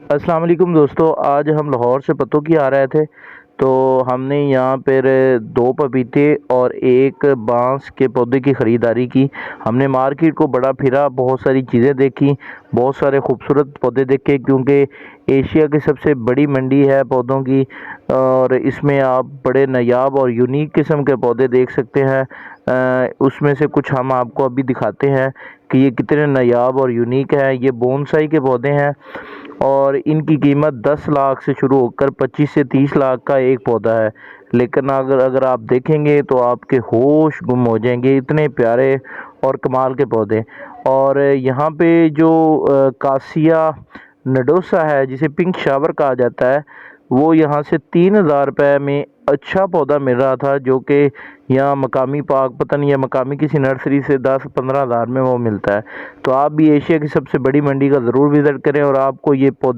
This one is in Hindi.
अस्सलाम वालेकुम दोस्तों, आज हम लाहौर से पत्तों की आ रहे थे तो हमने यहाँ पर 2 पपीते और 1 बांस के पौधे की ख़रीदारी की। हमने मार्केट को बड़ा फिरा, बहुत सारी चीज़ें देखी, बहुत सारे खूबसूरत पौधे देखे क्योंकि एशिया की सबसे बड़ी मंडी है पौधों की और इसमें आप बड़े नायाब और यूनिक किस्म के पौधे देख सकते हैं। उसमें से कुछ हम आपको अभी दिखाते हैं कि ये कितने नायाब और यूनिक है। ये बोनसाई के पौधे हैं और इनकी कीमत 10 लाख से शुरू होकर 25 से 30 लाख का एक पौधा है। लेकिन अगर अगर आप देखेंगे तो आपके होश गुम हो जाएंगे, इतने प्यारे और कमाल के पौधे। और यहाँ पे जो कासिया नडोसा है, जिसे पिंक शावर कहा जाता है, वो यहाँ से 3,000 रुपये में अच्छा पौधा मिल रहा था, जो कि यहाँ मकामी पाक पता नहीं है मकामी किसी नर्सरी से 10-15 हज़ार में वो मिलता है। तो आप भी एशिया की सबसे बड़ी मंडी का ज़रूर विज़िट करें और आपको ये पौधे